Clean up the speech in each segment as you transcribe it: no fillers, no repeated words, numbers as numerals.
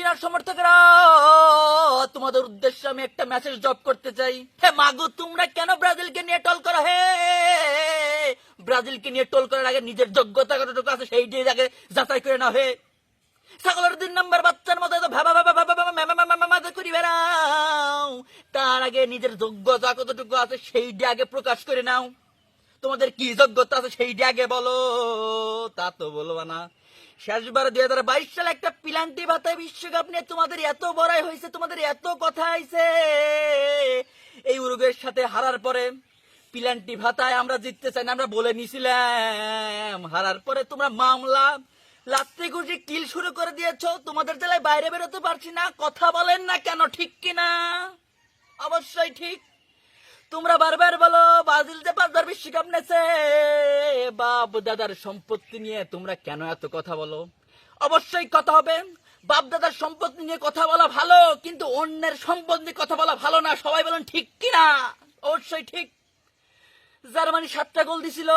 আর্জেন্টিনার সমর্থকরা, তোমাদের উদ্দেশ্যে আমি একটা মেসেজ ড্রপ করতে চাই। হে মাগো, তোমরা কেন ব্রাজিলকে নিয়ে টল করো? হে, ব্রাজিলকে নিয়ে টল করার আগে নিজের যোগ্যতা কতটুকু আছে সেই দিয়ে আগে যাচাই করে নাও। হে, ছাগলের 2 নম্বর বাচ্চার মতো ভাবা ভাবা ভাবা ভাবা মাঝে করি বেড়াও, তার আগে নিজের যোগ্যতা কতটুকু আছে সেই দিয়ে আগে প্রকাশ করে নাও। তোমাদের কি যোগ্যতা আছে সেই দিয়ে আগে বলো, তা তো বলবা না। শেষবার 2022 সালে একটা পিলান্টি ভাতায় বিশ্বকাপ নিয়ে তোমাদের এত বড়াই হয়েছে, তোমাদের এত কথা হয়েছে। এই উরুগুয়ের সাথে হারার পরে পিলান্টি ভাতায় আমরা জিততে চাই না, আমরা বলে নিছিলাম। হারার পরে তোমরা মামলা লাত্তি ঘুষি কিল শুরু করে দিয়েছো। তোমাদের জেলায় বাইরে বেরোতে পারছি না, কথা বলেন না কেন? ঠিক কিনা? অবশ্যই ঠিক। তোমরা বারবার বলো ব্রাজিল যে 5বার বিশ্বকাপ নেছে, বাপ দাদার সম্পত্তি নিয়ে তোমরা কেন এত কথা বলো? অবশ্যই কথা হবে। বাপ দাদার সম্পত্তি নিয়ে কথা বলা ভালো, কিন্তু অন্যের সম্পত্তি নিয়ে কথা বলা ভালো না। সবাই বলেন ঠিক কিনা? অবশ্যই ঠিক। জার্মানি 7টা গোল দিছিল,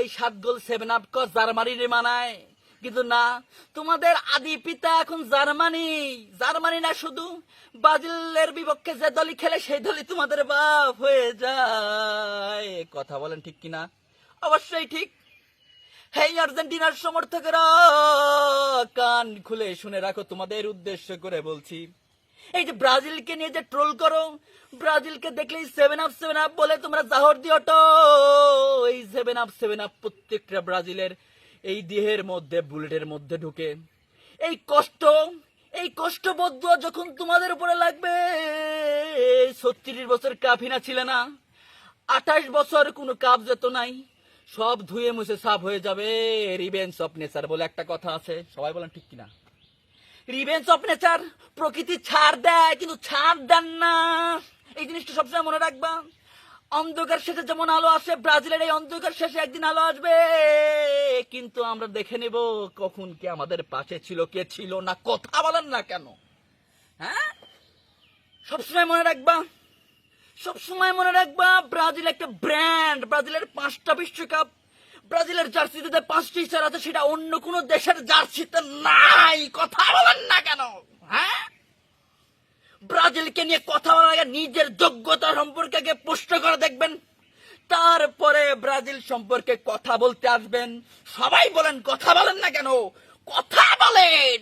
এই 7 গোল 7 আপ কস জার্মানির মানায়, কিন্তু না, তোমাদের আদি পিতা এখন জার্মানি। জার্মানি না, শুধু ব্রাজিলের বিপক্ষে যে দলই খেলে সেই দলই তোমাদের বাপ হয়ে যায়। কথা বলেন ঠিক কিনা? অবশ্যই ঠিক। হেই আর্জেন্টিনার সমর্থকেরা, কান খুলে শুনে রাখো, তোমাদের উদ্দেশ্য করে বলছি। এই যে ব্রাজিলকে নিয়ে যে ট্রোল করো, ব্রাজিলকে দেখলেই 7 আপ বলে তোমরা জাহর দিও তো। এই 7 আপ প্রত্যেকটা ব্রাজিলের এই দেহের মধ্যে, বুলেটের মধ্যে ঢুকে। এই কষ্ট বোধ যখন তোমাদের উপরে লাগবে, 36 বছর কাফিনা ছিল না, 28 বছর কোনো কাপ যেত নাই, সব ধুয়ে মুছে সাফ হয়ে যাবে। রিভেঞ্জ অফ নেচার বলে একটা কথা আছে, সবাই বলেন ঠিক কিনা? রিভেঞ্জ অফ নেচার, প্রকৃতি ছাড় দেয় কিন্তু ছাড় দেন না। এই জিনিসটা সবসময় মনে রাখবা। অন্ধকার শেষে যেমন আলো আসে, ব্রাজিলের এই অন্ধকার শেষে একদিন আলো আসবে, কিন্তু আমরা দেখে নেব কখন কে আমাদের পাশে ছিল, কে ছিল না। কথা বলেন না কেন? হ্যাঁ, সবসময় মনে রাখবা, সবসময় মনে রাখবা, ব্রাজিল একটা ব্র্যান্ড। ব্রাজিলের 5টা বিশ্বকাপ, ব্রাজিলের জার্সিতে 5টি স্টার আছে, সেটা অন্য কোন দেশের জার্সিতে নাই। কথা বলেন না কেন? হ্যাঁ, ব্রাজিলকে নিয়ে কথা বলার আগে নিজের যোগ্যতা সম্পর্কে প্রশ্ন করে দেখবেন, তারপরে ব্রাজিল সম্পর্কে কথা বলতে আসবেন। সবাই বলেন কথা বলেন না কেন? কথা বলেন।